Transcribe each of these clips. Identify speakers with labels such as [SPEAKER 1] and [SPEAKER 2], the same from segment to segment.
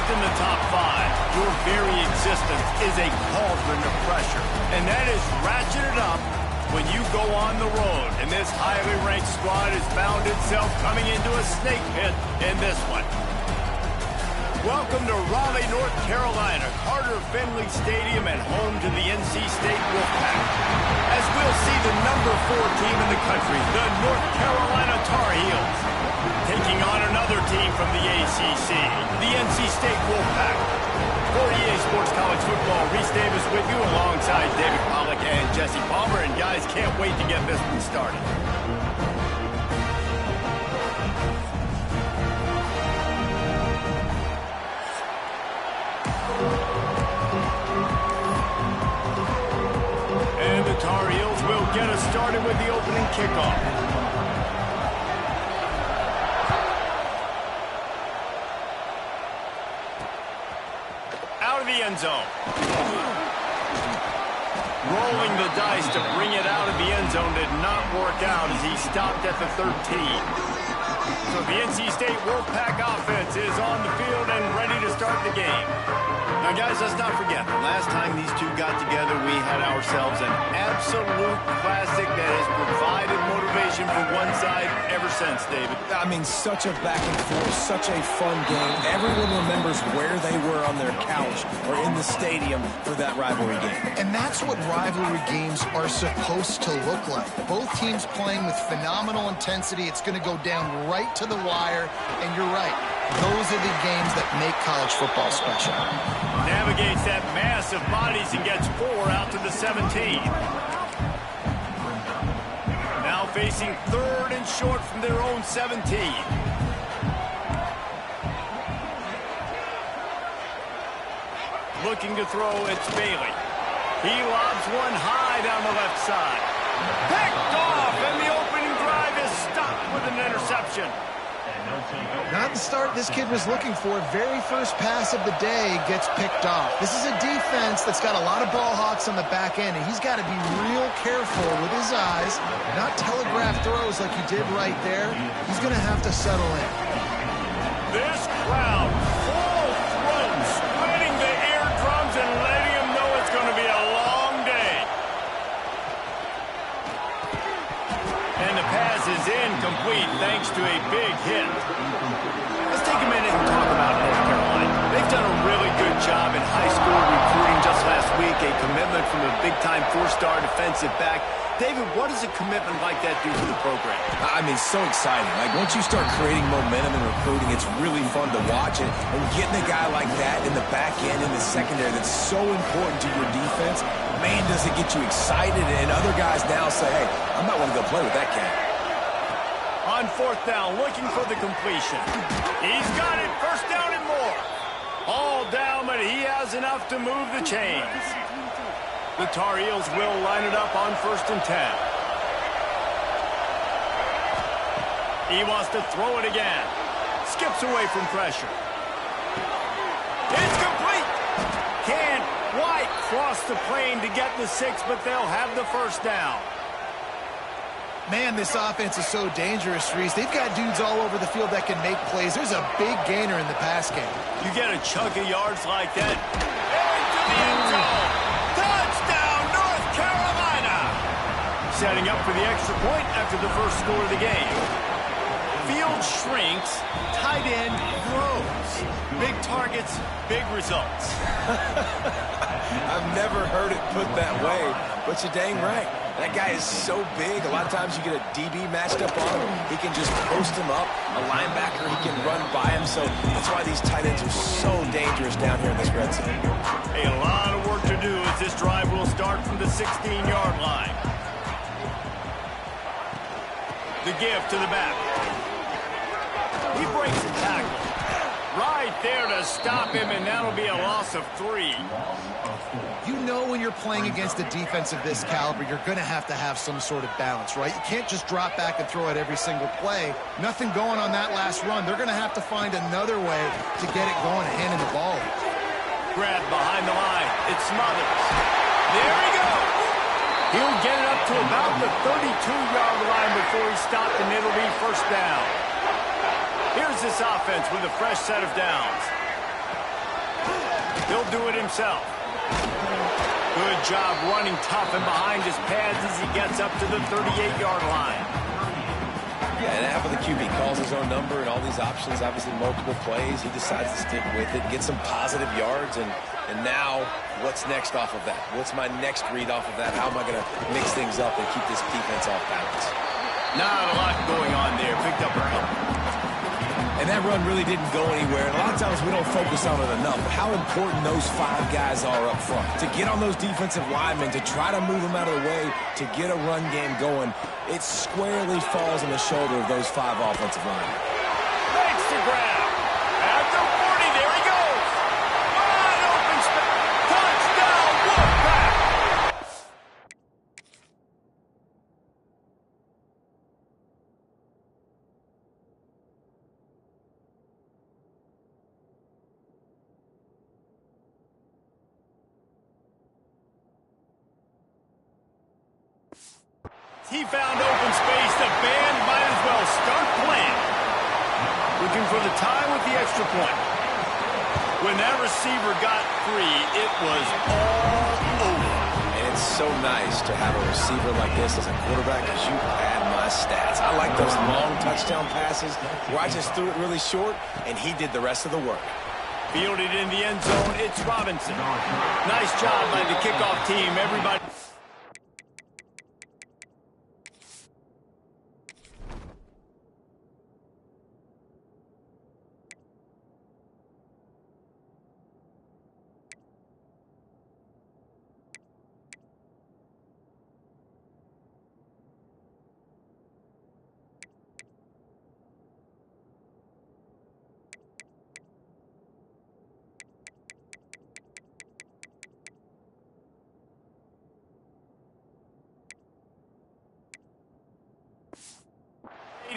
[SPEAKER 1] in the top 5, your very existence is a cauldron of pressure. And that is ratcheted up when you go on the road. And this highly ranked squad has found itself coming into a snake pit in this one. Welcome to Raleigh, North Carolina, Carter Finley Stadium, and home to the NC State Wolfpack. As we'll see the number 4 team in the country, the North Carolina Tar Heels, taking on another team from the ACC, the NC State Wolfpack. For EA Sports College Football, Reese Davis with you alongside David Pollack and Jesse Palmer. And guys, can't wait to get this one started. And the Tar Heels will get us started with the opening kickoff. Out of the end zone. Rolling the dice to bring it out of the end zone did not work out as he stopped at the 13. So the NC State Wolfpack offense is on the field and ready to start the game. Now, guys, let's not forget, the last time these two got together, we had ourselves an absolute classic that has provided motivation for one side ever since, David.
[SPEAKER 2] I mean, such a back and forth, such a fun game. Everyone remembers where they were on their couch or in the stadium for that rivalry game.
[SPEAKER 3] And that's what rivalry games are supposed to look like. Both teams playing with phenomenal intensity. It's going to go down right to the wire. And you're right, those are the games that make college football special.
[SPEAKER 1] Navigates that mass of bodies and gets 4 out to the 17. Now facing 3rd and short from their own 17. Looking to throw, it's Bailey. He lobs one high down the left side. Picked off, and the opening drive is stopped with an interception.
[SPEAKER 3] Not the start this kid was looking for. Very first pass of the day gets picked off. This is a defense that's got a lot of ball hawks on the back end, and he's got to be real careful with his eyes, not telegraph throws like he did right there. He's going to have to settle in.
[SPEAKER 1] This crowd, full throat, splitting the eardrums and letting him know it's going to be a long day. And the pass is incomplete thanks to a big hit. Let's take a minute and talk about North Carolina. They've done a really good job in high school recruiting just last week, a commitment from a big-time 4-star defensive back. David, what does a commitment like that do for the program?
[SPEAKER 2] I mean, so exciting. Like, once you start creating momentum in recruiting, it's really fun to watch. And getting a guy like that in the back end, in the secondary, that's so important to your defense, man, does it get you excited. And other guys now say, hey, I might want to go play with that cat.
[SPEAKER 1] On 4th down, looking for the completion. He's got it, 1st down and more. All down, but he has enough to move the chains. The Tar Heels will line it up on 1st and 10. He wants to throw it again. Skips away from pressure. It's complete. Can't quite cross the plane to get the 6, but they'll have the 1st down.
[SPEAKER 3] Man, this offense is so dangerous, Reese. They've got dudes all over the field that can make plays. There's a big gainer in the pass game.
[SPEAKER 1] You get a chunk of yards like that. Into the end zone. Touchdown, North Carolina. Setting up for the extra point after the 1st score of the game. Field shrinks, tight end grows. Big targets, big results.
[SPEAKER 2] I've never heard it put that way, but you're dang right. That guy is so big. A lot of times you get a DB matched up on him. He can just post him up. A linebacker, he can run by him. So that's why these tight ends are so dangerous down here in this red zone.
[SPEAKER 1] A lot of work to do as this drive will start from the 16-yard line. The give to the back. He breaks the tackle. Right there to stop him, and that'll be a loss of 3.
[SPEAKER 3] You know when you're playing against a defense of this caliber, you're going to have some sort of balance, right? You can't just drop back and throw it every single play. Nothing going on that last run. They're going to have to find another way to get it going and handing the ball.
[SPEAKER 1] Grab behind the line. It smothers. There he goes. He'll get it up to about the 32-yard line before he stopped, and it'll be 1st down. Here's this offense with a fresh set of downs. He'll do it himself. Good job running tough and behind his pads as he gets up to the 38-yard line.
[SPEAKER 2] Yeah, and after the QB calls his own number and all these options, obviously multiple plays, he decides to stick with it, get some positive yards, and now what's next off of that? What's my next read off of that? How am I going to mix things up and keep this defense off balance?
[SPEAKER 1] Not a lot going on there. Picked up a couple.
[SPEAKER 2] And that run really didn't go anywhere. And a lot of times we don't focus on it enough. But how important those 5 guys are up front. To get on those defensive linemen, to try to move them out of the way, to get a run game going, it squarely falls on the shoulder of those 5 offensive linemen.
[SPEAKER 1] Makes the grab. At the 40, there he goes. Wide open space. Touchdown, Wolfpack. He found open space. The band might as well start playing. Looking for the tie with the extra point. When that receiver got free, it was all over.
[SPEAKER 2] And it's so nice to have a receiver like this as a quarterback because you pad my stats. I like those long touchdown passes where I just threw it really short and he did the rest of the work.
[SPEAKER 1] Fielded in the end zone, it's Robinson. Nice job by the kickoff team. Everybody.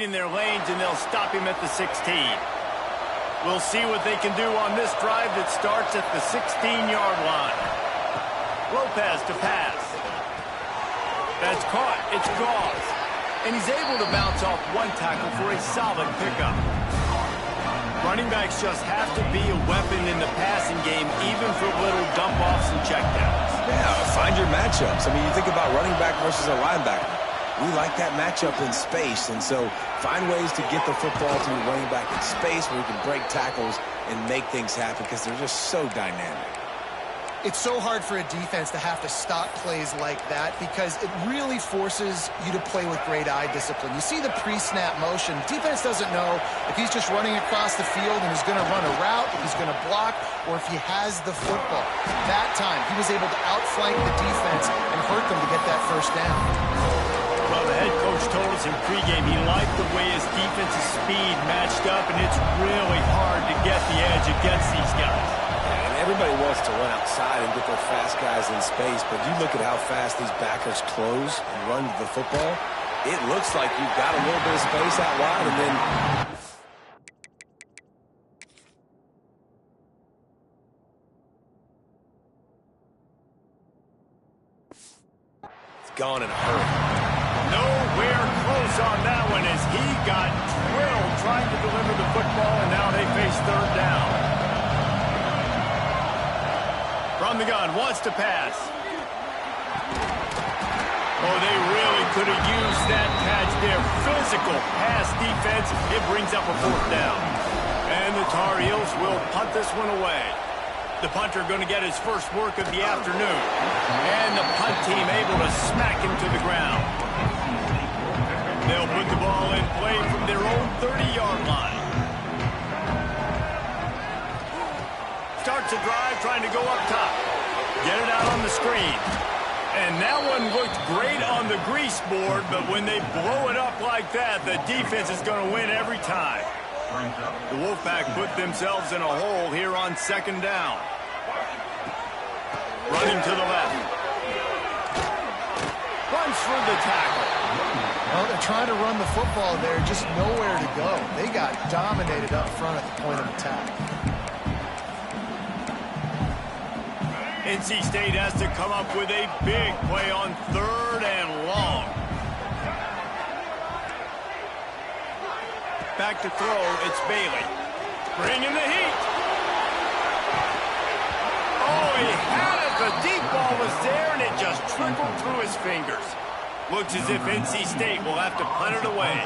[SPEAKER 1] In their lanes, and they'll stop him at the 16. We'll see what they can do on this drive that starts at the 16-yard line. Lopez to pass. That's caught. It's Gauze. And he's able to bounce off one tackle for a solid pickup. Running backs just have to be a weapon in the passing game, even for little dump-offs and checkdowns.
[SPEAKER 2] Yeah, find your matchups. I mean, you think about running back versus a linebacker. We like that matchup in space, and so find ways to get the football to your running back in space where you can break tackles and make things happen because they're just so dynamic.
[SPEAKER 3] It's so hard for a defense to have to stop plays like that because it really forces you to play with great eye discipline. You see the pre-snap motion. Defense doesn't know if he's just running across the field and he's going to run a route, if he's going to block, or if he has the football. That time, he was able to outflank the defense and hurt them to get that first down.
[SPEAKER 1] Well, the head coach told us in pregame he liked the way his defensive speed matched up, and it's really hard to get the edge against these guys.
[SPEAKER 2] And everybody wants to run outside and get their fast guys in space, but you look at how fast these backers close and run the football, it looks like you've got a little bit of space out wide, and then it's gone in a hurry.
[SPEAKER 1] Nowhere close on that one as he got drilled trying to deliver the football, and now they face third down. From the gun, wants to pass. Oh, they really could have used that catch there. Physical pass defense. It brings up a fourth down. And the Tar Heels will punt this one away. The punter going to get his first work of the afternoon. And the punt team able to smack him to the ground. They'll put the ball in play from their own 30-yard line. Starts a drive trying to go up top. Get it out on the screen. And that one looked great on the grease board, but when they blow it up like that, the defense is going to win every time. The Wolfpack put themselves in a hole here on second down. Running to the left. Runs for the tackle.
[SPEAKER 3] Well, they're trying to run the football there, just nowhere to go. They got dominated up front at the point of attack.
[SPEAKER 1] NC State has to come up with a big play on third and long. Back to throw, it's Bailey. Bringing the heat. he had it. The deep ball was there, and it just trickled through his fingers. Looks as if NC State will have to punt it away.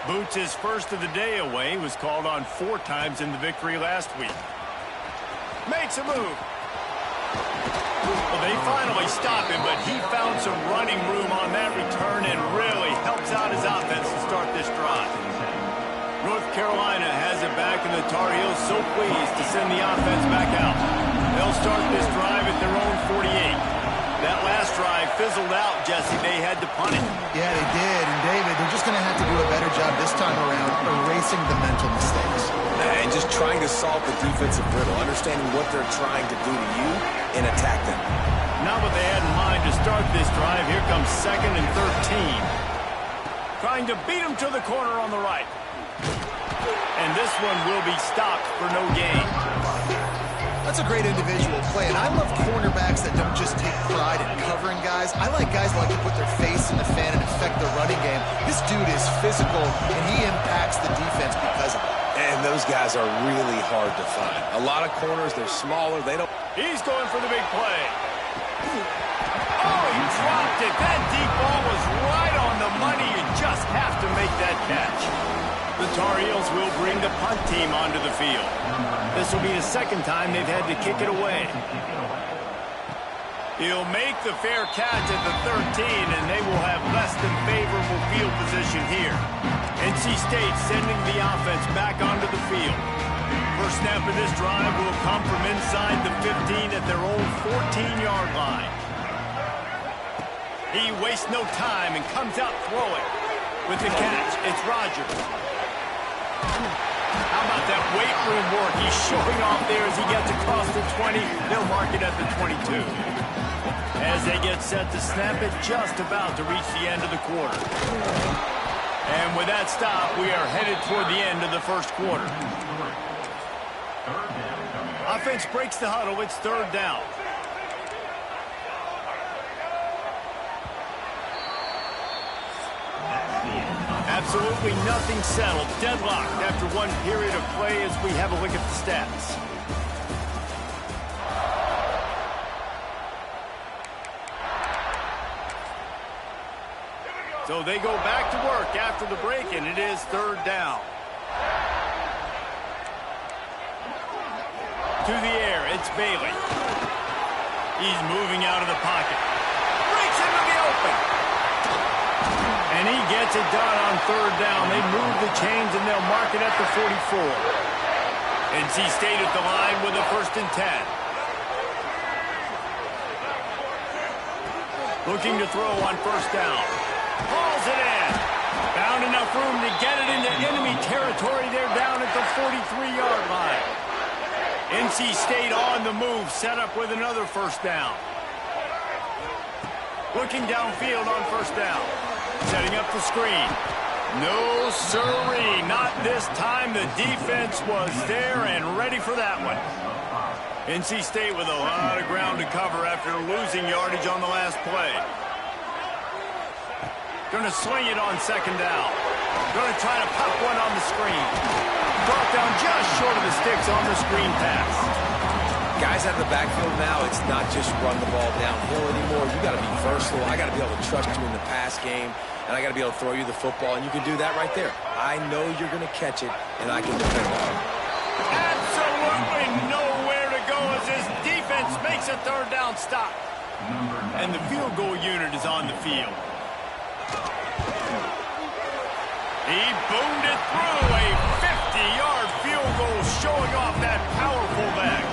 [SPEAKER 1] Boots' first of the day away was called on 4 times in the victory last week. Makes a move. Well, they finally stop him, but he found some running room on that return and really helps out his offense to start this drive. North Carolina has it back, and the Tar Heels so pleased to send the offense back out. They'll start this drive at their own 48. That last drive fizzled out, Jesse. They had to punt it.
[SPEAKER 3] Yeah, they did. And, David, they're just going to have to do a better job this time around erasing the mental mistakes.
[SPEAKER 2] And just trying to solve the defensive riddle, understanding what they're trying to do to you and attack them.
[SPEAKER 1] Not what they had in mind to start this drive. Here comes 2nd and 13. Trying to beat him to the corner on the right. And this one will be stopped for no gain.
[SPEAKER 3] That's a great individual play, and I love cornerbacks that don't just take pride in covering guys. I like guys that like to put their face in the fan and affect the running game. This dude is physical, and he impacts the defense because of it.
[SPEAKER 2] And those guys are really hard to find. A lot of corners, they're smaller. They don't.
[SPEAKER 1] He's going for the big play. Oh, he dropped it. That deep ball was right on the money. You just have to make that catch. The Tar Heels will bring the punt team onto the field. This will be the 2nd time they've had to kick it away. He'll make the fair catch at the 13, and they will have less than favorable field position here. NC State sending the offense back onto the field. First snap of this drive will come from inside the 15 at their own 14-yard line. He wastes no time and comes out throwing. With the catch, it's Rogers. How about that weight room work? He's showing off there as he gets across the 20. They'll mark it at the 22. As they get set to snap it, just about to reach the end of the quarter. And with that stop, we are headed toward the end of the first quarter. Offense breaks the huddle. It's 3rd down. Absolutely nothing settled. Deadlocked after one period of play as we have a look at the stats. So they go back to work after the break, and it is 3rd down. To the air, it's Bailey. He's moving out of the pocket. Breaks into the open. And he gets it done on 3rd down. They move the chains, and they'll mark it at the 44. NC State at the line with a 1st and 10. Looking to throw on 1st down. Hauls it in. Found enough room to get it into enemy territory. They're down at the 43-yard line. NC State on the move, set up with another 1st down. Looking downfield on 1st down. Setting up the screen. No sirree, not this time. The defense was there and ready for that one. NC State with a lot of ground to cover after losing yardage on the last play. Going to swing it on 2nd down. Going to try to pop one on the screen. Brought down just short of the sticks on the screen pass.
[SPEAKER 2] Guys out of the backfield now, it's not just run the ball downhill anymore. You got to be versatile. I got to be able to trust you in the pass game, and I got to be able to throw you the football, and you can do that right there. I know you're going to catch it, and I can depend on it.
[SPEAKER 1] Absolutely nowhere to go as this defense makes a 3rd down stop. And the field goal unit is on the field. He boomed it through a 50-yard field goal, showing off that powerful leg.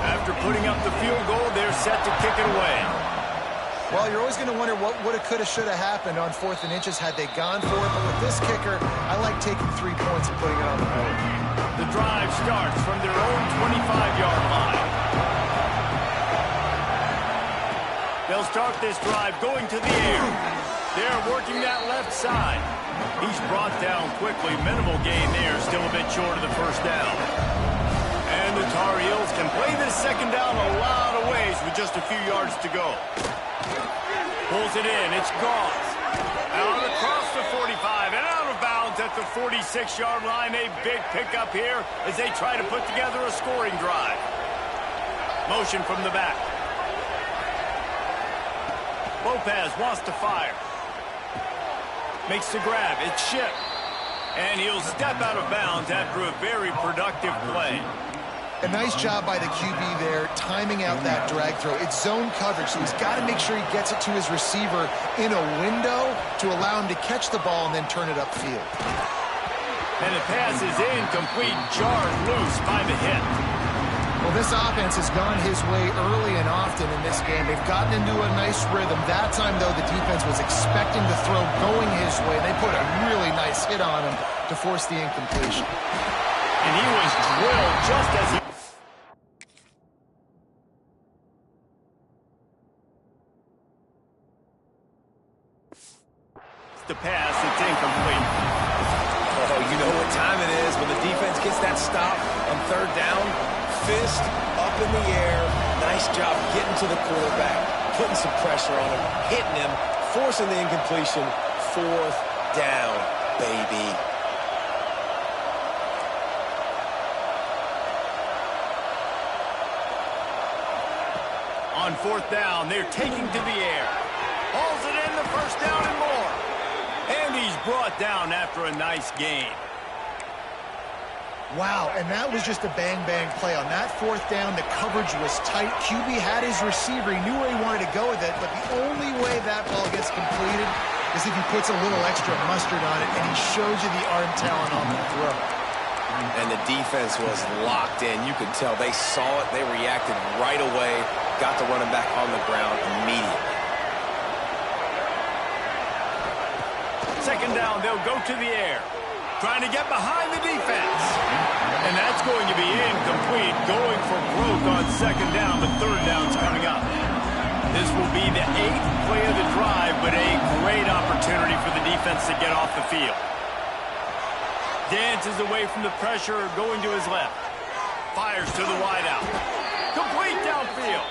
[SPEAKER 1] After putting up the field goal, they're set to kick it away.
[SPEAKER 3] Well, you're always going to wonder what woulda, coulda, shoulda happened on 4th and inches had they gone for it. But with this kicker, I like taking 3 points and putting it on the board.
[SPEAKER 1] The drive starts from their own 25-yard line. They'll start this drive going to the air. They're working that left side. He's brought down quickly. Minimal gain there. Still a bit short of the 1st down. And the Tar Heels can play this 2nd down a lot of ways with just a few yards to go. Pulls it in. It's Goss. Out across the 45 and out of bounds at the 46-yard line. A big pickup here as they try to put together a scoring drive. Motion from the back. Lopez wants to fire. Makes the grab. It's Ship. And he'll step out of bounds after a very productive play.
[SPEAKER 3] A nice job by the QB there, timing out that drag throw. It's zone coverage, so he's got to make sure he gets it to his receiver in a window to allow him to catch the ball and then turn it upfield.
[SPEAKER 1] And the pass is incomplete, jarred loose by the hit.
[SPEAKER 3] Well, this offense has gone his way early and often in this game. They've gotten into a nice rhythm. That time, though, the defense was expecting the throw going his way. They put a really nice hit on him to force the incompletion.
[SPEAKER 1] And he was drilled just as he... The pass, it's incomplete.
[SPEAKER 2] Oh, you know what time it is when the defense gets that stop on third down. Fist up in the air. Nice job getting to the quarterback, putting some pressure on him, hitting him, forcing the incompletion. Fourth down, baby.
[SPEAKER 1] On fourth down, they're taking to the air. Hauls it in, the first down and more. And he's brought down after a nice gain.
[SPEAKER 3] Wow, and that was just a bang-bang play. On that fourth down, the coverage was tight. QB had his receiver. He knew where he wanted to go with it, but the only way that ball gets completed is if he puts a little extra mustard on it, and he shows you the arm talent on the throw.
[SPEAKER 2] And the defense was locked in. You could tell they saw it. They reacted right away. Got the running back on the ground immediately.
[SPEAKER 1] Second down, they'll go to the air. Trying to get behind the defense. And that's going to be incomplete. Going for broke on second down, but third down's coming up. This will be the 8th play of the drive, but a great opportunity for the defense to get off the field. Dances away from the pressure, going to his left. Fires to the wideout. Complete downfield.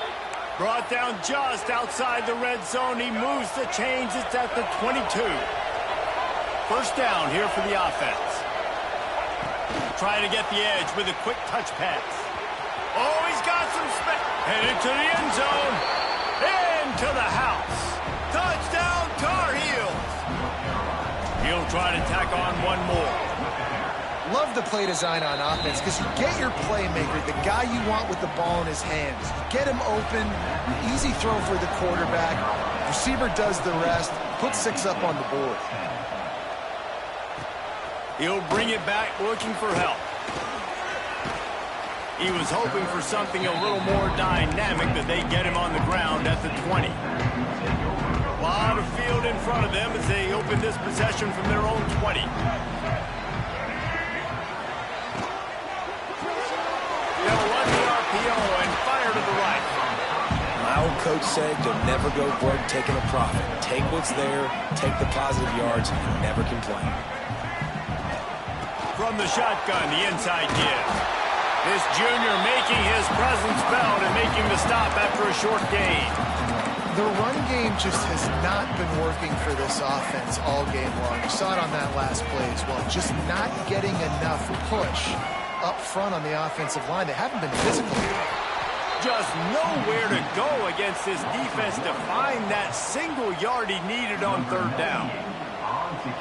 [SPEAKER 1] Brought down just outside the red zone. He moves the chains. It's at the 22. First down here for the offense. Trying to get the edge with a quick touch pass. Oh, he's got some space. Headed to the end zone. Into the house. Touchdown, Tar Heels. He'll try to tack on one more.
[SPEAKER 3] Love the play design on offense because you get your playmaker, the guy you want with the ball in his hands. You get him open, easy throw for the quarterback. Receiver does the rest, put 6 up on the board.
[SPEAKER 1] He'll bring it back looking for help. He was hoping for something a little more dynamic, but they get him on the ground at the 20. A lot of field in front of them as they open this possession from their own 20. They'll run the RPO and fire to the right.
[SPEAKER 2] My old coach said you'll never go broke taking a profit. Take what's there, take the positive yards, and never complain.
[SPEAKER 1] From the shotgun, the inside give. This junior making his presence felt and making the stop after a short gain.
[SPEAKER 3] The run game just has not been working for this offense all game long. You saw it on that last play as well. Just not getting enough push up front on the offensive line. They haven't been physical enough.
[SPEAKER 1] Just nowhere to go against this defense to find that single yard he needed on third down.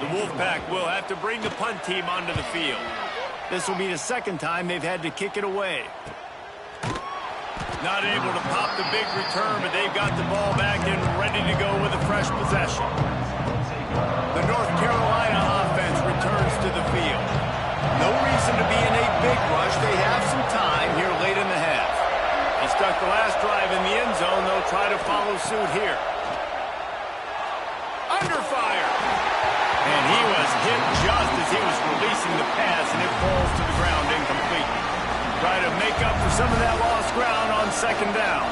[SPEAKER 1] The Wolfpack will have to bring the punt team onto the field. This will be the second time they've had to kick it away. Not able to pop the big return, but they've got the ball back and ready to go with a fresh possession. The North Carolina offense returns to the field. No reason to be in a big rush. They have some time here late in the half. He stuck the last drive in the end zone. They'll try to follow suit here. Under fire. And he was hit just as he was releasing the pass, and it falls to the ground incomplete. Try to make up for some of that lost ground on second down.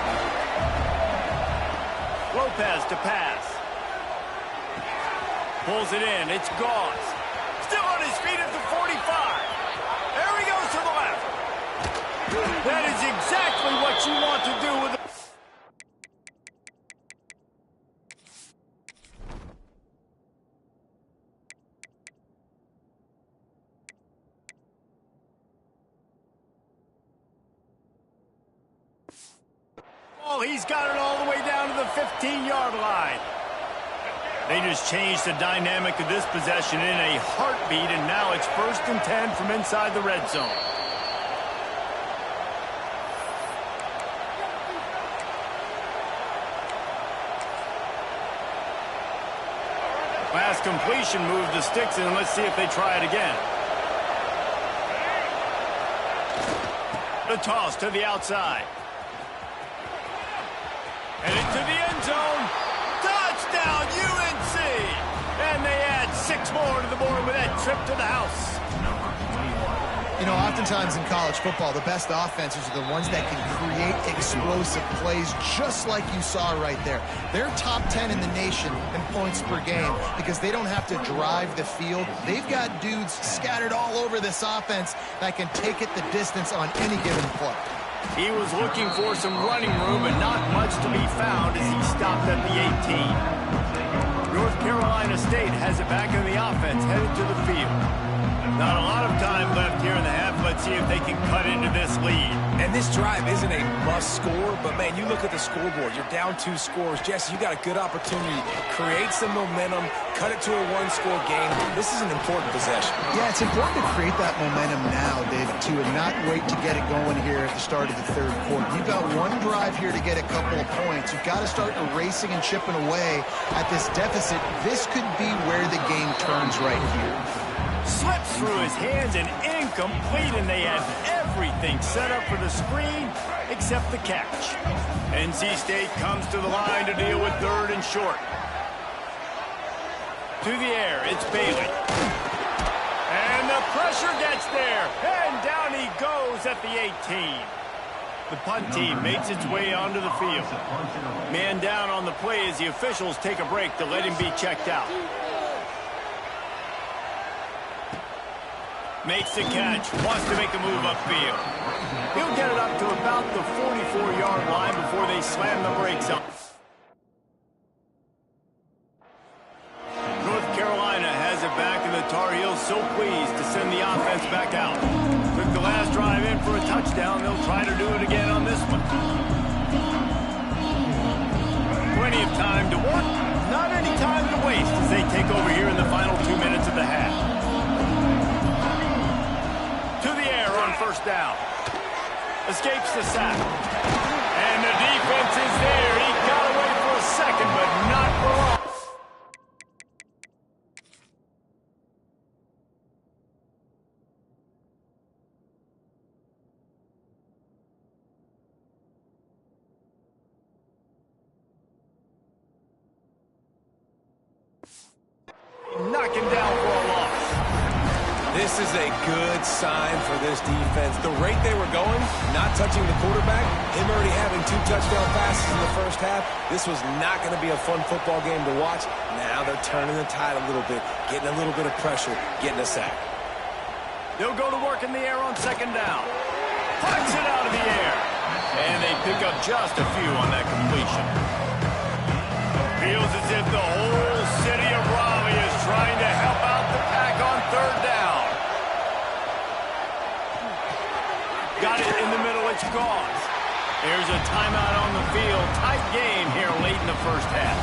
[SPEAKER 1] Lopez to pass. Pulls it in. It's Gauze. Still on his feet at the 45. There he goes to the left. That is exactly what you want to do with Oh, he's got it all the way down to the 15-yard line. They just changed the dynamic of this possession in a heartbeat, and now it's 1st and 10 from inside the red zone. Last completion moved the sticks in. Let's see if they try it again. The toss to the outside. And into the end zone. Touchdown, UNC! And they add 6 more to the board with that trip to the house.
[SPEAKER 3] You know, oftentimes in college football, the best offenses are the ones that can create explosive plays just like you saw right there. They're top 10 in the nation in points per game because they don't have to drive the field. They've got dudes scattered all over this offense that can take it the distance on any given play.
[SPEAKER 1] He was looking for some running room, but not much to be found as he stopped at the 18. North Carolina State has it back in the offense, headed to the field. Not a lot of time left here in the half. Let's see if they can cut into this lead.
[SPEAKER 2] And this drive isn't a must score, but, man, you look at the scoreboard. You're down 2 scores. Jesse, you got a good opportunity. Create some momentum. Cut it to a 1-score game. This is an important possession.
[SPEAKER 3] Yeah, it's important to create that momentum now, David, too, and not wait to get it going here at the start of the 3rd quarter. You've got one drive here to get a couple of points. You've got to start erasing and chipping away at this deficit. This could be where the game turns right here.
[SPEAKER 1] Slips through his hands and incomplete, and they had everything set up for the screen except the catch. NC State comes to the line to deal with 3rd and short. To the air, it's Bailey. And the pressure gets there, and down he goes at the 18. The punt team makes its way onto the field. Man down on the play as the officials take a break to let him be checked out. Makes the catch, wants to make a move upfield. He'll get it up to about the 44-yard line before they slam the brakes on. North Carolina has it back, and the Tar Heels so pleased to send the offense back out. Took the last drive in for a touchdown. They'll try to do it again on this one. Plenty of time to work, not any time to waste as they take over here in the final 2 minutes of the half. 1st down. Escapes the sack. And the defense is there. He got away for a second, but not for long. Knock him down for a loss.
[SPEAKER 2] This is a good sign for this defense. The rate they were going, not touching the quarterback, him already having 2 touchdown passes in the 1st half, this was not going to be a fun football game to watch. Now they're turning the tide a little bit, getting a little bit of pressure, getting a sack.
[SPEAKER 1] They'll go to work in the air on 2nd down. Punts it out of the air. And they pick up just a few on that completion. Feels as if the whole city of Raleigh is trying to help out the pack on 3rd down. Got it in the middle, it's gone. There's a timeout on the field. Tight game here late in the 1st half.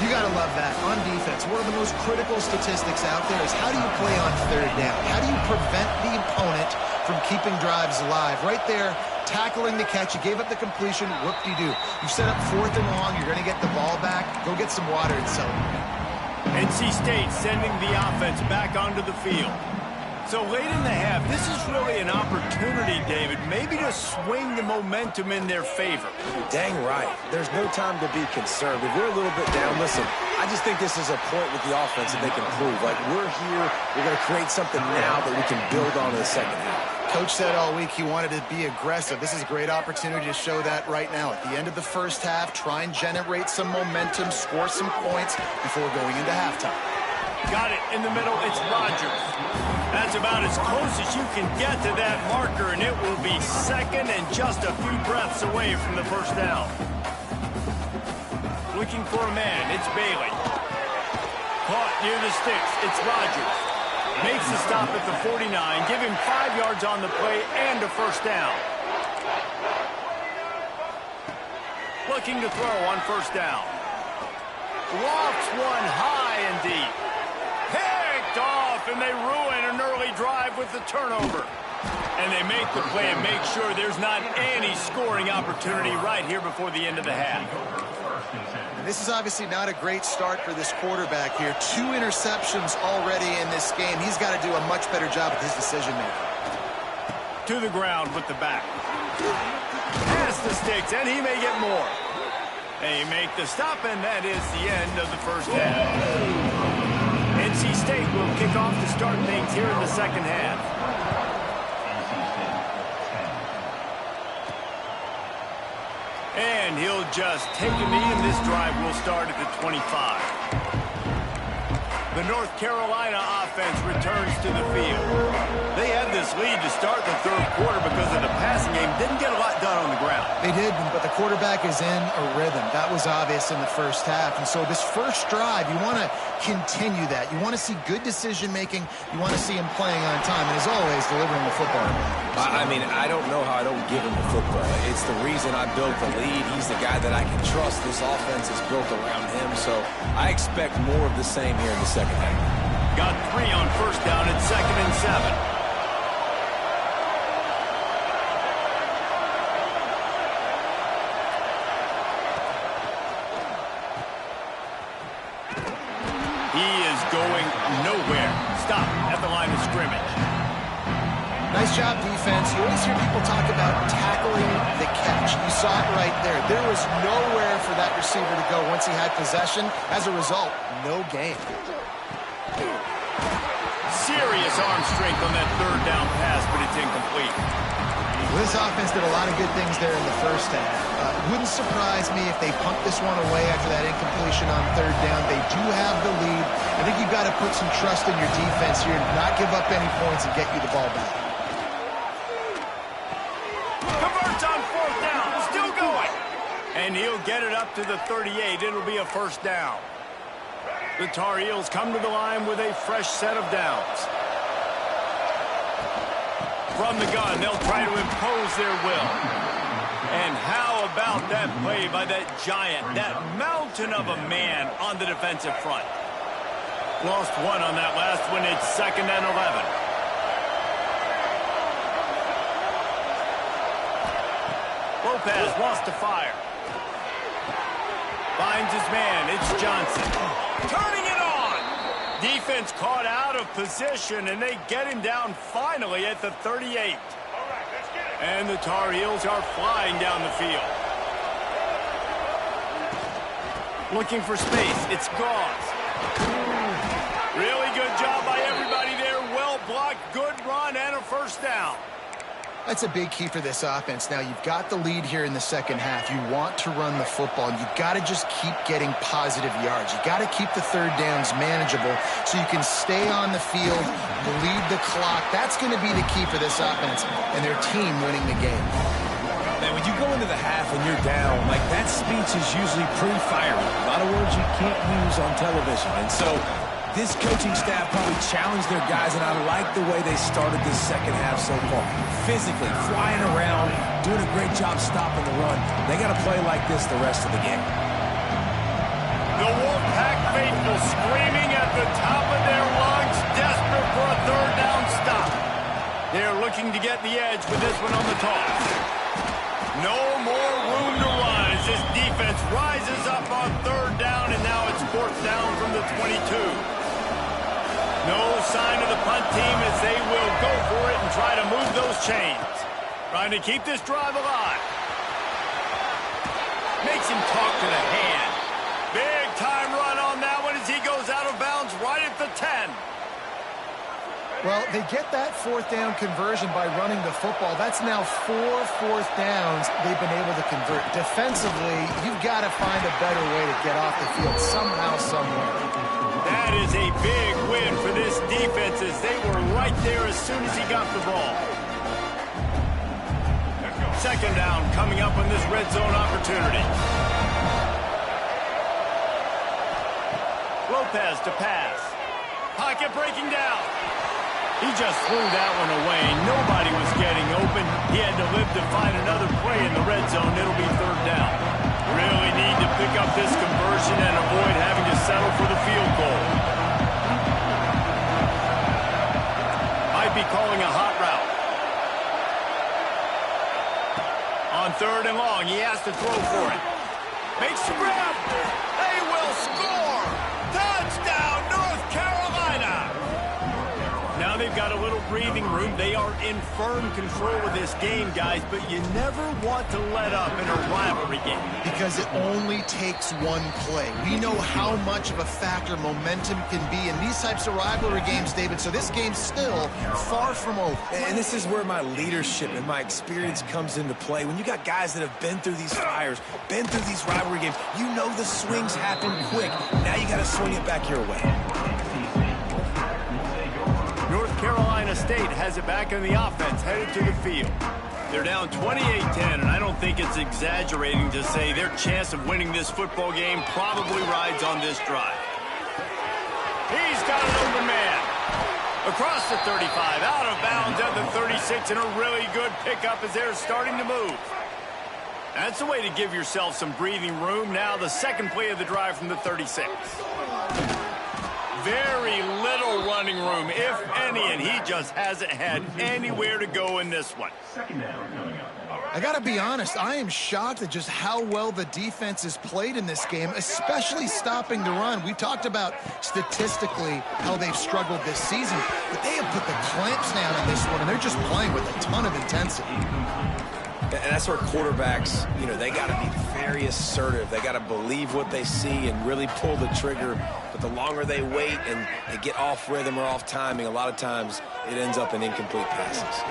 [SPEAKER 3] You got to love that. On defense, one of the most critical statistics out there is how do you play on 3rd down? How do you prevent the opponent from keeping drives alive? Right there, tackling the catch. You gave up the completion. Whoop-de-doo. You set up 4th and long. You're going to get the ball back. Go get some water and celebrate.
[SPEAKER 1] NC State sending the offense back onto the field. So late in the half, this is really an opportunity, David, maybe to swing the momentum in their favor.
[SPEAKER 2] Dang right. There's no time to be concerned. If we're a little bit down, listen, I just think this is a point with the offense that they can prove. Like, we're here, we're going to create something now that we can build on in the 2nd half.
[SPEAKER 3] Coach said all week he wanted to be aggressive. This is a great opportunity to show that right now. At the end of the 1st half, try and generate some momentum, score some points before going into halftime.
[SPEAKER 1] Got it in the middle, it's Rodgers. That's about as close as you can get to that marker, and it will be 2nd and just a few breaths away from the 1st down. Looking for a man, it's Bailey. Caught near the sticks, it's Rodgers. Makes the stop at the 49, give him 5 yards on the play and a 1st down. looking to throw on first down. Lofts one high and deep. Picked off, and they ruin an early drive with the turnover. And they make the play and make sure there's not any scoring opportunity right here before the end of the half.
[SPEAKER 3] And this is obviously not a great start for this quarterback here. 2 interceptions already in this game. He's got to do a much better job with his decision-making.
[SPEAKER 1] To the ground with the back. Past the sticks, and he may get more. They make the stop, and that is the end of the first half. NC State will kick off to start things here in the second half. And he'll just take a knee, and this drive will start at the 25. The North Carolina offense returns to the field. They had this lead to start the third quarter because of the passing game. Didn't get a lot done on the ground.
[SPEAKER 3] They did, but the quarterback is in a rhythm. That was obvious in the first half. And so this first drive, you want to continue that. You want to see good decision-making. You want to see him playing on time. And as always, delivering the football.
[SPEAKER 2] I mean, I don't know how I don't give him the football. It's the reason I built the lead. He's the guy that I can trust. This offense is built around him. So I expect more of the same here in the second half.
[SPEAKER 1] Got 3 on first down at 2nd and 7. He is going nowhere. Stop at the line of scrimmage.
[SPEAKER 3] Nice job, defense. You always hear people talk about tackling the catch. You saw it right there. There was nowhere for that receiver to go once he had possession. As a result, no gain.
[SPEAKER 1] Serious arm strength on that third down pass, but it's incomplete.
[SPEAKER 3] This offense did a lot of good things there in the first half. Wouldn't surprise me if they pumped this one away after that incompletion on third down. They do have the lead. I think you've got to put some trust in your defense here and not give up any points and get you the ball back.
[SPEAKER 1] Converts on fourth down. Still going. And he'll get it up to the 38. It'll be a first down. The Tar Heels come to the line with a fresh set of downs. From the gun, they'll try to impose their will. And how about that play by that giant, that mountain of a man on the defensive front? Lost 1 on that last one. It's 2nd and 11. Lopez wants to fire. Finds his man. It's Johnson. Turning it on. Defense caught out of position, and they get him down finally at the 38. And the Tar Heels are flying down the field. Looking for space. It's Gauze. Really good job by everybody there. Well blocked, good run, and a first down.
[SPEAKER 3] That's a big key for this offense. Now, you've got the lead here in the second half. You want to run the football, and you've got to just keep getting positive yards. You've got to keep the third downs manageable so you can stay on the field, bleed the clock. That's going to be the key for this offense and their team winning the game.
[SPEAKER 2] Man, when you go into the half and you're down, like that speech is usually pretty fiery. A lot of words you can't use on television. And so this coaching staff probably challenged their guys, and I like the way they started this second half so far. Physically, flying around, doing a great job stopping the run. They got to play like this the rest of the game.
[SPEAKER 1] The Wolfpack faithful screaming at the top of their lungs, desperate for a third down stop. They're looking to get the edge with this one on the toss. No more room to run as this defense rises up on third down, and now it's fourth down from the 22. No sign of the punt team as they will go for it and try to move those chains. Trying to keep this drive alive. Makes him talk to the hand. Big time run on that one as he goes out of bounds right at the 10.
[SPEAKER 3] Well, they get that fourth down conversion by running the football. That's now 4 fourth downs they've been able to convert. Defensively, you've got to find a better way to get off the field somehow, somewhere.
[SPEAKER 1] That is a big win for this defense as they were right there as soon as he got the ball. Second down coming up on this red zone opportunity. Lopez to pass. Pocket breaking down. He just threw that one away. Nobody was getting open. He had to live to find another play in the red zone. It'll be third down. Makes the grab. They will score. Touchdown, North Carolina. Now they've got a little breathing room. They are in firm control of this game, guys, but you never want to let up in a rivalry game.
[SPEAKER 3] Because it only takes one play. We know how much of a factor momentum can be in these types of rivalry games, David, so this game's still far from over.
[SPEAKER 2] And this is where my leadership and my experience comes into play. When you got guys that have been through these fires, been through these rivalry games, you know the swings happen quick. Now you got to swing it back your way.
[SPEAKER 1] North Carolina State has it back in the offense, headed to the field. They're down 28-10, and I don't think it's exaggerating to say their chance of winning this football game probably rides on this drive. He's got an open man. Across the 35, out of bounds at the 36, and a really good pickup as they're starting to move. That's a way to give yourself some breathing room. Now the second play of the drive from the 36. Very little running room, if any, and he just hasn't had anywhere to go in this one.
[SPEAKER 3] I got to be honest, I am shocked at just how well the defense has played in this game, especially stopping the run. We talked about statistically how they've struggled this season, but they have put the clamps down on this one, and they're just playing with a ton of intensity.
[SPEAKER 2] And that's where quarterbacks, you know, they got to be very assertive. They got to believe what they see and really pull the trigger. But the longer they wait and they get off rhythm or off timing, a lot of times it ends up in incomplete passes.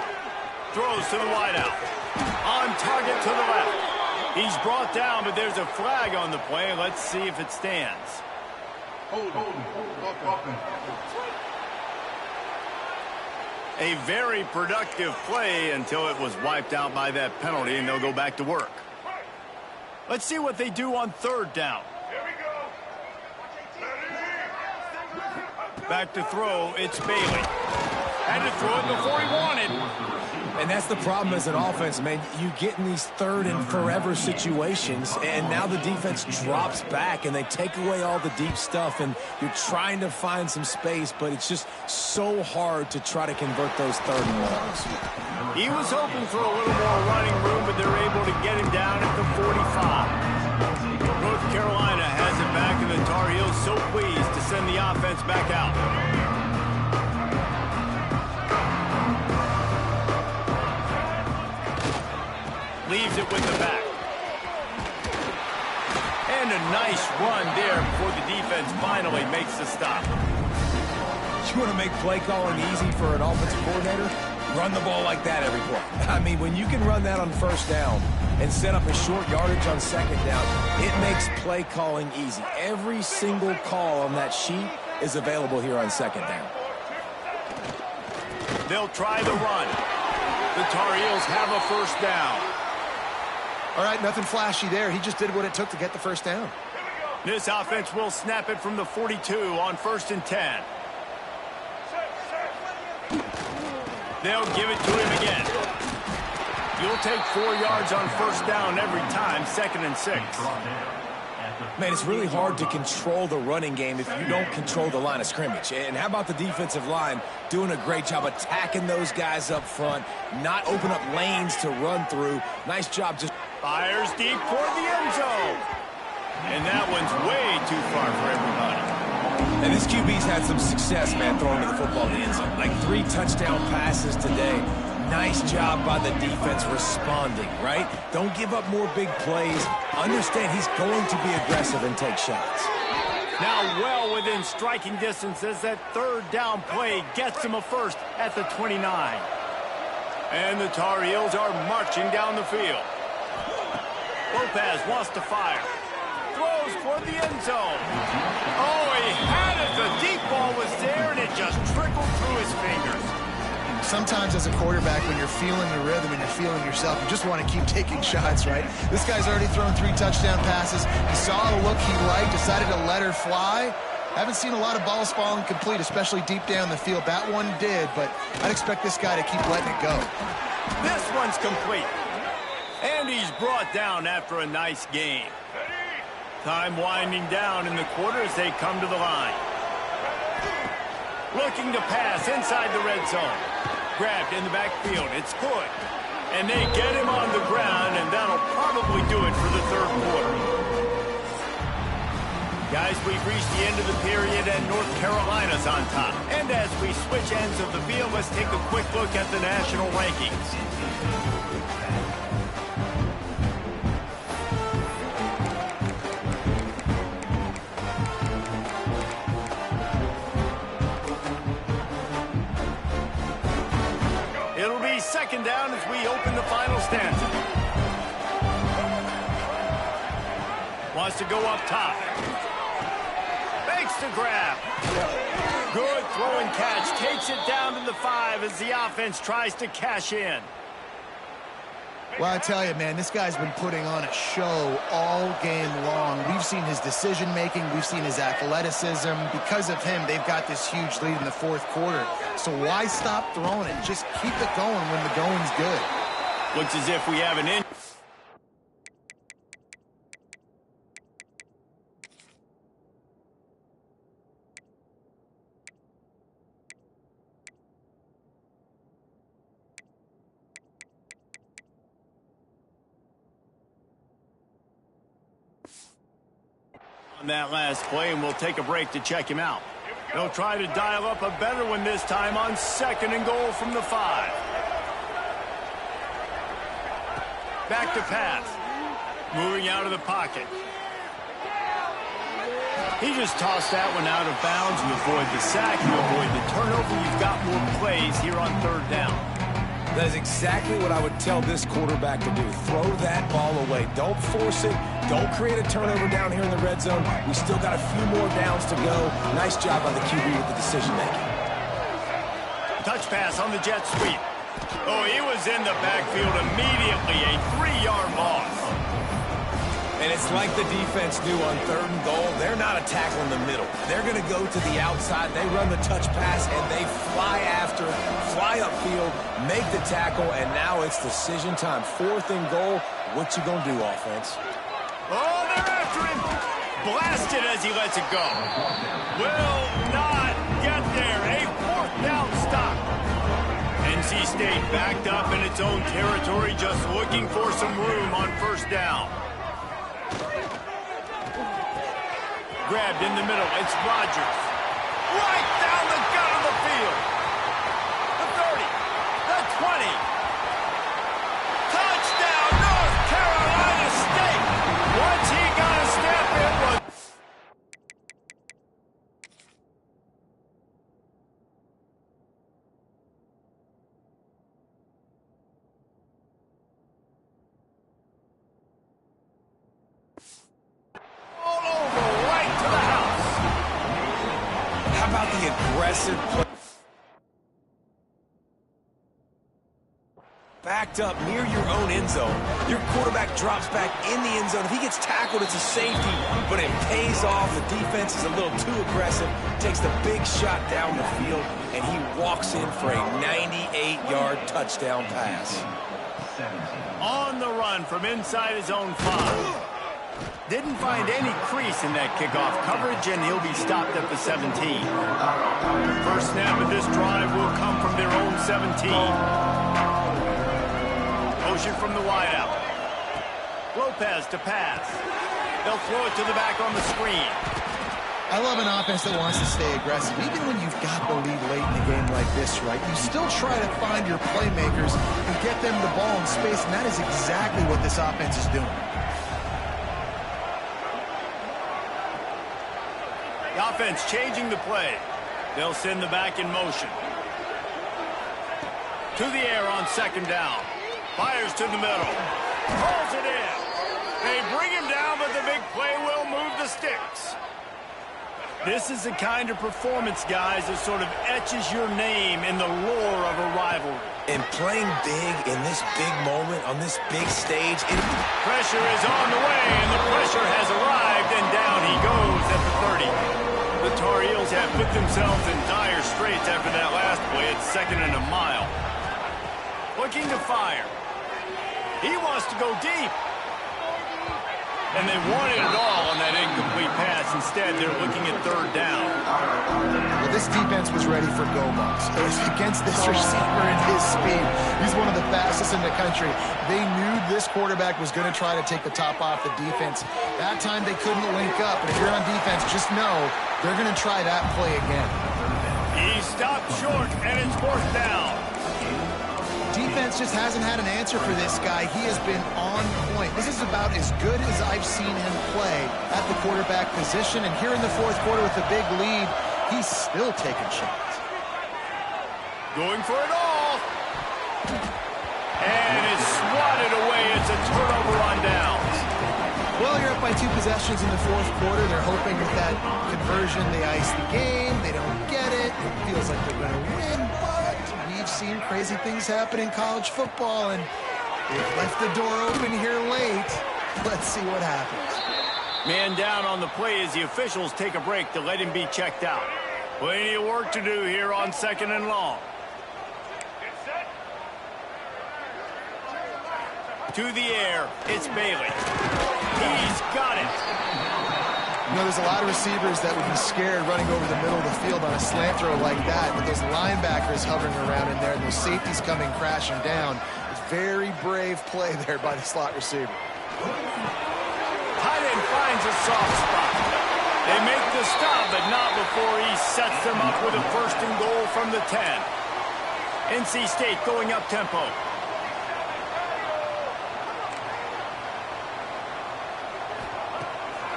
[SPEAKER 1] Throws to the wideout. On target to the left. He's brought down, but there's a flag on the play. Let's see if it stands. A very productive play until it was wiped out by that penalty, and they'll go back to work. Let's see what they do on third down. Back to throw, it's Bailey. Had to throw it before he wanted.
[SPEAKER 2] And that's the problem as an offense, man. You get in these third and forever situations, and now the defense drops back, and they take away all the deep stuff, and you're trying to find some space, but it's just so hard to try to convert those third and longs.
[SPEAKER 1] He was hoping for a little more running room, but they're able to get him down at the 45. North Carolina has it back, and the Tar Heels so pleased to send the offense back out. Leaves it with the back. And a nice run there before the defense finally makes the stop.
[SPEAKER 2] You want to make play calling easy for an offensive coordinator? Run the ball like that every play. I mean, when you can run that on first down and set up a short yardage on second down, it makes play calling easy. Every single call on that sheet is available here on second down.
[SPEAKER 1] They'll try the run. The Tar Heels have a first down.
[SPEAKER 3] All right, nothing flashy there. He just did what it took to get the first down.
[SPEAKER 1] This offense will snap it from the 42 on 1st and 10. They'll give it to him again. You'll take 4 yards on first down every time, 2nd and 6.
[SPEAKER 2] Man, it's really hard to control the running game if you don't control the line of scrimmage. And how about the defensive line doing a great job attacking those guys up front, not open up lanes to run through. Nice job just...
[SPEAKER 1] Fires deep toward the end zone. And that one's way too far for everybody.
[SPEAKER 2] And this QB's had some success, man, throwing to the football in the end zone. Like 3 touchdown passes today. Nice job by the defense responding, right? Don't give up more big plays. Understand he's going to be aggressive and take shots.
[SPEAKER 1] Now well within striking distance as that third down play gets him a first at the 29. And the Tar Heels are marching down the field. Lopez wants to fire. Throws for the end zone. Oh, he had it. The deep ball was there, and it just trickled through his fingers.
[SPEAKER 3] Sometimes as a quarterback, when you're feeling the rhythm and you're feeling yourself, you just want to keep taking shots, right? This guy's already thrown 3 touchdown passes. He saw the look he liked, decided to let her fly. Haven't seen a lot of balls falling complete, especially deep down the field. That one did, but I'd expect this guy to keep letting it go.
[SPEAKER 1] This one's complete. And he's brought down after a nice game. Time winding down in the quarter as they come to the line. Looking to pass inside the red zone. Grabbed in the backfield. It's good. And they get him on the ground, and that'll probably do it for the third quarter. Guys, we've reached the end of the period, and North Carolina's on top. And as we switch ends of the field, let's take a quick look at the national rankings. It'll be second down as we open the final stanza. Wants to go up top. Makes the grab. Good throw and catch. Takes it down to the 5 as the offense tries to cash in.
[SPEAKER 3] Well, I tell you, man, this guy's been putting on a show all game long. We've seen his decision-making. We've seen his athleticism. Because of him, they've got this huge lead in the fourth quarter. So why stop throwing it? Just keep it going when the going's good.
[SPEAKER 1] Looks as if we have an in. On that last play, and we'll take a break to check him out. They'll try to dial up a better one this time on 2nd and goal from the 5. Back to pass. Moving out of the pocket. He just tossed that one out of bounds. You avoid the sack, you avoid the turnover. You've got more plays here on 3rd down.
[SPEAKER 2] That is exactly what I would tell this quarterback to do. Throw that ball away. Don't force it. Don't create a turnover down here in the red zone. We still got a few more downs to go. Nice job by the QB with the decision-making.
[SPEAKER 1] Touch pass on the jet sweep. Oh, he was in the backfield immediately. A 3-yard loss.
[SPEAKER 2] And it's like the defense knew on 3rd and goal. They're not a tackle in the middle. They're going to go to the outside. They run the touch pass, and they fly after, fly upfield, make the tackle, and now it's decision time. 4th and goal. What you going to do, offense?
[SPEAKER 1] Oh, they're after him. Blasted as he lets it go. Will not get there. A 4th down stop. NC State backed up in its own territory, just looking for some room on 1st down. Grabbed in the middle. It's Rodgers. Right down the gut of the field. The 30. The 20. Touchdown, North Carolina State. Once he got a step in was... all over, right to the house.
[SPEAKER 2] How about the aggressive play? Backed up near your own end zone. Your quarterback drops back in the end zone. If he gets tackled, it's a safety, but it pays off. The defense is a little too aggressive, takes the big shot down the field, and he walks in for a 98-yard touchdown pass.
[SPEAKER 1] On the run from inside his own 5. Didn't find any crease in that kickoff coverage, and he'll be stopped at the 17. First snap of this drive will come from their own 17. Motion from the wideout. Lopez to pass. They'll throw it to the back on the screen.
[SPEAKER 3] I love an offense that wants to stay aggressive. Even when you've got the lead late in a game like this, right, you still try to find your playmakers and get them the ball in space, and that is exactly what this offense is doing.
[SPEAKER 1] The offense changing the play. They'll send the back in motion. To the air on 2nd down. Fires to the middle. Pulls it in. They bring him down, but the big play will move the sticks. This is the kind of performance, guys, that sort of etches your name in the lore of a rivalry.
[SPEAKER 2] And playing big in this big moment, on this big stage.
[SPEAKER 1] Pressure is on the way, and the pressure has arrived, and down he goes at the 30. The Tar Heels have put themselves in dire straits after that last play. It's 2nd and a mile. Looking to fire. He wants to go deep. And they wanted it all on that incomplete pass. Instead, they're looking at 3rd down.
[SPEAKER 3] Well, this defense was ready for go balls. It was against this receiver and his speed. He's one of the fastest in the country. They knew this quarterback was going to try to take the top off the defense. That time they couldn't link up, and if you're on defense, just know they're going to try that play again.
[SPEAKER 1] He stopped short, and it's fourth down.
[SPEAKER 3] Defense just hasn't had an answer for this guy. He has been on point. This is about as good as I've seen him play at the quarterback position, and here in the fourth quarter with a big lead, he's still taking shots.
[SPEAKER 1] Going for it all. And it's swatted away. It's a turnover on downs.
[SPEAKER 3] Well, you're up by 2 possessions in the fourth quarter. They're hoping with that conversion they ice the game. They don't get it. It feels like they're going to win, but we've seen crazy things happen in college football, and they've left the door open here late. Let's see what happens.
[SPEAKER 1] Man down on the play as the officials take a break to let him be checked out. Plenty of work to do here on 2nd and long. To the air, it's Bailey. He's got it.
[SPEAKER 3] You know, there's a lot of receivers that would be scared running over the middle of the field on a slant throw like that, but those linebackers hovering around in there and those safeties coming crashing down. It's very brave play there by the slot receiver.
[SPEAKER 1] Tight end finds a soft spot. They make the stop, but not before he sets them up with a 1st and goal from the 10. NC State going up tempo.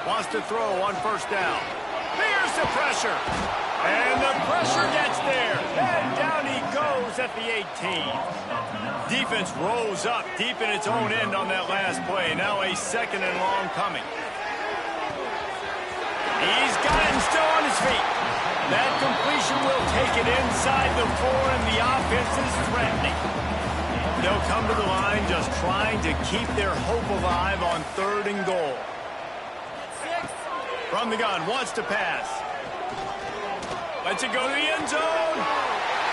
[SPEAKER 1] Wants to throw on 1st down. There's the pressure. And the pressure gets there. And down he goes at the 18. Defense rose up deep in its own end on that last play. Now a 2nd and long coming. He's got him still on his feet. That completion will take it inside the 4, and the offense is threatening. They'll come to the line just trying to keep their hope alive on 3rd and goal. From the gun, wants to pass. Lets it go to the end zone.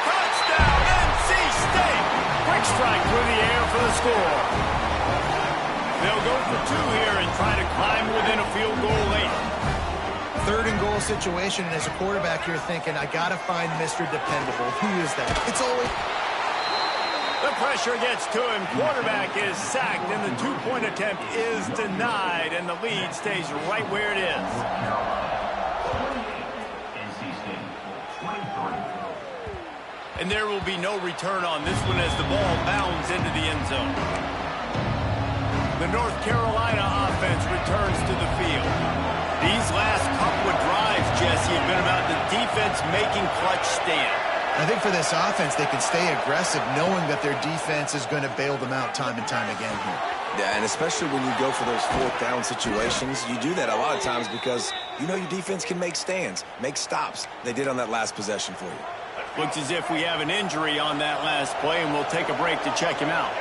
[SPEAKER 1] Touchdown, NC State. Quick strike through the air for the score. They'll go for 2 here and try to climb within a field goal late.
[SPEAKER 3] 3rd and goal situation, and as a quarterback, you're thinking, I got to find Mr. Dependable. Who is that? It's always...
[SPEAKER 1] The pressure gets to him. Quarterback is sacked, and the 2-point attempt is denied, and the lead stays right where it is. And there will be no return on this one as the ball bounds into the end zone. The North Carolina offense returns to the field. These last couple of drives, Jesse, have been about the defense making clutch stand.
[SPEAKER 3] I think for this offense, they can stay aggressive knowing that their defense is going to bail them out time and time again here.
[SPEAKER 2] Yeah, and especially when you go for those 4th down situations, you do that a lot of times because you know your defense can make stands, make stops. They did on that last possession for you.
[SPEAKER 1] Looks as if we have an injury on that last play, and we'll take a break to check him out.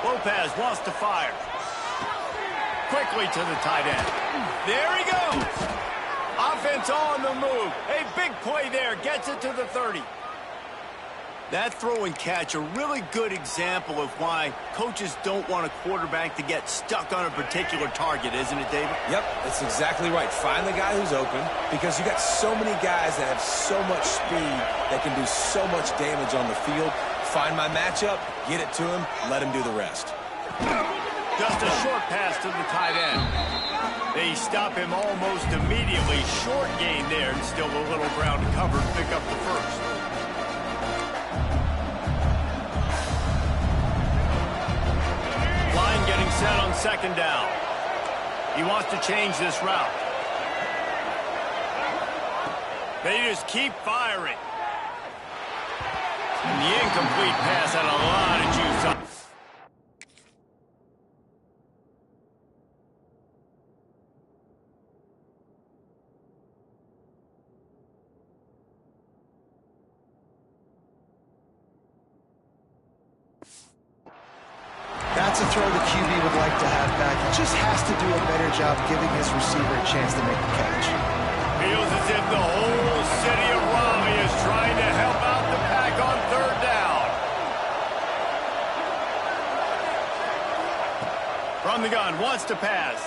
[SPEAKER 1] Lopez wants to fire. Quickly to the tight end. There he goes. Offense on the move. A big play there. Gets it to the 30. That throw and catch, a really good example of why coaches don't want a quarterback to get stuck on a particular target, isn't it, David?
[SPEAKER 2] Yep, that's exactly right. Find the guy who's open because you got so many guys that have so much speed that can do so much damage on the field. Find my matchup, get it to him, let him do the rest.
[SPEAKER 1] Just a short pass to the tight end. They stop him almost immediately. Short gain there, and still a little ground covered. Pick up the 1st. Line getting set on 2nd down. He wants to change this route. They just keep firing. And the incomplete pass had a lot of juice on it.
[SPEAKER 3] That's a throw the QB would like to have back. He just has to do a better job giving his receiver a chance to make the catch.
[SPEAKER 1] Feels as if the whole city of Raleigh is trying to help out the pack on 3rd down. From the gun, wants to pass.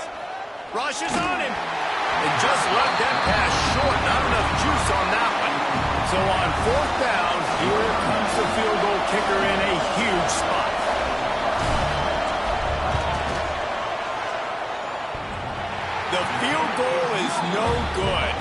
[SPEAKER 1] Rushes on him. And just left that pass short. Not enough juice on that one. So on 4th down, here comes the field goal kicker in a huge spot. The field goal is no good.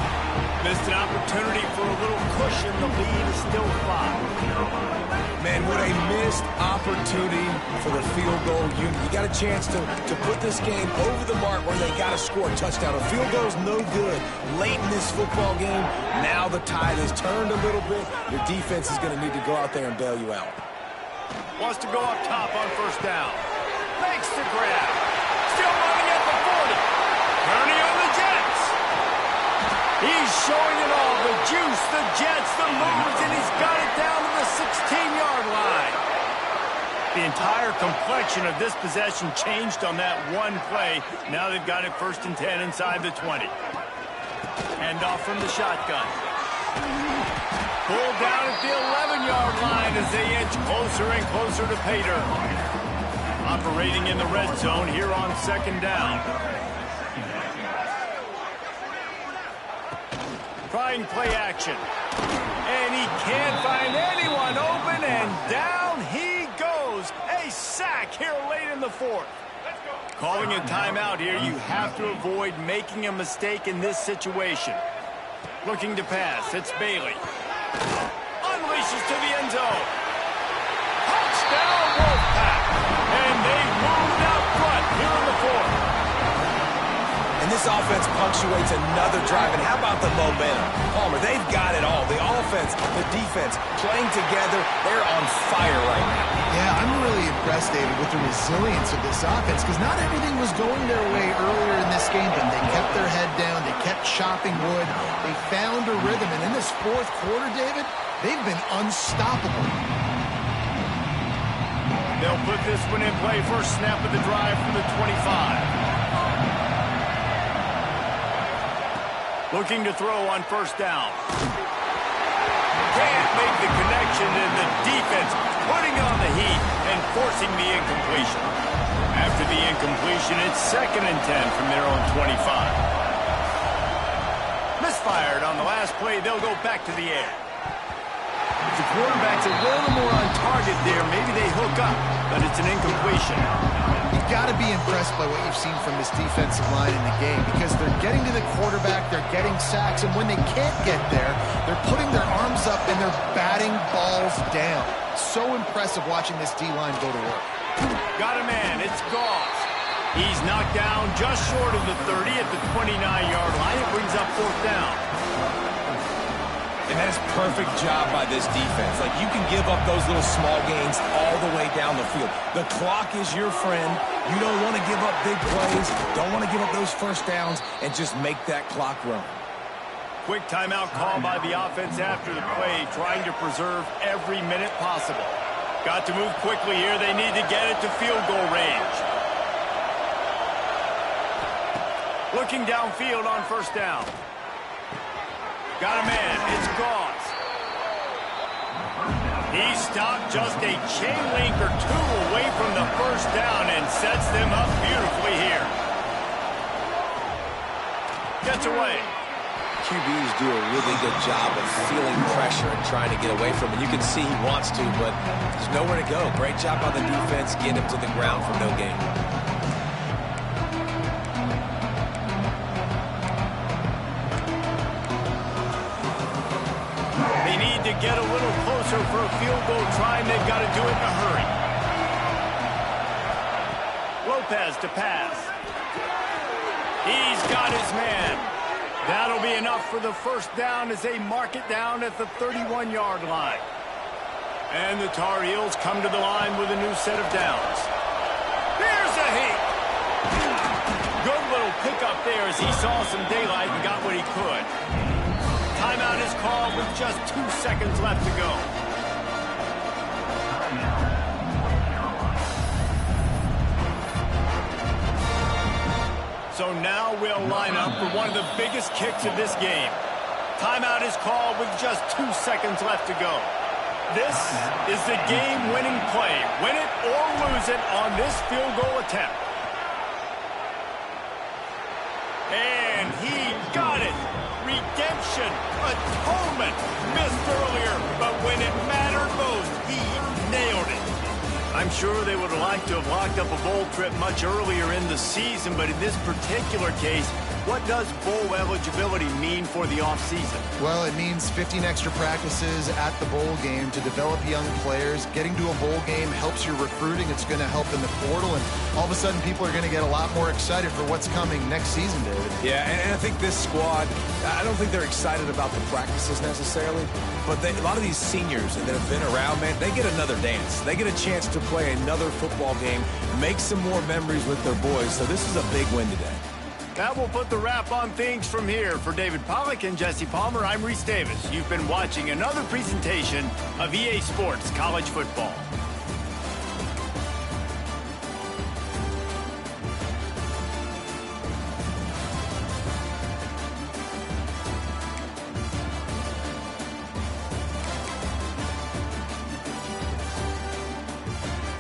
[SPEAKER 1] Missed an opportunity for a little cushion. The lead is still 5.
[SPEAKER 2] Man, what a missed opportunity for the field goal unit. You got a chance to put this game over the mark where they got to score a touchdown. A field goal's no good late in this football game. Now the tide has turned a little bit. Your defense is going to need to go out there and bail you out.
[SPEAKER 1] Wants to go up top on first down. Makes the grab. Still running at the 40. Turning on the Jets. He's showing it all. The juice, the Jets, the moves, and he's got it down to the 16-yard line. The entire complexion of this possession changed on that one play. Now they've got it 1st and 10 inside the 20. Handoff from the shotgun. Pulled down at the 11-yard line as they inch closer and closer to pay dirt. Operating in the red zone here on 2nd down. Trying play action. And he can't find anyone open, and down he goes. A sack here late in the 4th. Calling a timeout here, you have to avoid making a mistake in this situation. Looking to pass, it's Bailey. Unleashes to the end zone. Touchdown, Wolfpack. And they moved out front here in the 4th.
[SPEAKER 2] And this offense punctuates another drive. And how about the momentum? Palmer, they've got it all. The offense, the defense, playing together. They're on fire right now.
[SPEAKER 3] Yeah, I'm really impressed, David, with the resilience of this offense, because not everything was going their way earlier in this game, but they kept their head down. They kept chopping wood. They found a rhythm. And in this 4th quarter, David, they've been unstoppable.
[SPEAKER 1] They'll put this one in play. First snap of the drive from the 25. Looking to throw on first down. Can't make the connection, and the defense putting on the heat and forcing the incompletion. After the incompletion, it's 2nd and 10 from their own 25. Misfired on the last play. They'll go back to the air. If the quarterback's a little more on target there, maybe they hook up, but it's an incompletion.
[SPEAKER 3] You've got to be impressed by what you've seen from this defensive line in the game, because they're getting to the quarterback, they're getting sacks, and when they can't get there, they're putting their arms up and they're batting balls down. So impressive watching this D-line go to work.
[SPEAKER 1] Got a man, it's Goss. He's knocked down just short of the 30 at the 29-yard line. It brings up 4th down.
[SPEAKER 2] And that's a perfect job by this defense. Like, you can give up those little small gains all the way down the field. The clock is your friend. You don't want to give up big plays. Don't want to give up those first downs, and just make that clock run.
[SPEAKER 1] Quick timeout call by the offense after the play, trying to preserve every minute possible. Got to move quickly here. They need to get it to field goal range. Looking downfield on first down. Got a man, it's Goss. He stopped just a chain link or 2 away from the first down and sets them up beautifully here. Gets away.
[SPEAKER 2] QBs do a really good job of feeling pressure and trying to get away from it. You can see he wants to, but there's nowhere to go. Great job by the defense, get him to the ground for no gain.
[SPEAKER 1] To get a little closer for a field goal try, and they've got to do it in a hurry. Lopez to pass. He's got his man. That'll be enough for the first down as they mark it down at the 31-yard line. And the Tar Heels come to the line with a new set of downs. Here's a heat. Good little pickup there as he saw some daylight and got what he could. Timeout is called with just 2 seconds left to go. So now we'll line up for one of the biggest kicks of this game. Timeout is called with just 2 seconds left to go. This is the game-winning play. Win it or lose it on this field goal attempt. And he got it. Redemption, atonement, missed earlier, but when it mattered most, he nailed it. I'm sure they would have liked to have locked up a bowl trip much earlier in the season, but in this particular case, what does bowl eligibility mean for the offseason?
[SPEAKER 3] Well, it means 15 extra practices at the bowl game to develop young players. Getting to a bowl game helps your recruiting. It's going to help in the portal, and all of a sudden people are going to get a lot more excited for what's coming next season, David.
[SPEAKER 2] Yeah, and I think this squad, I don't think they're excited about the practices necessarily, but a lot of these seniors that have been around, man, they get another dance. They get a chance to play another football game, make some more memories with their boys, so this is a big win today.
[SPEAKER 1] That will put the wrap on things from here. For David Pollack and Jesse Palmer, I'm Reese Davis. You've been watching another presentation of EA Sports College Football.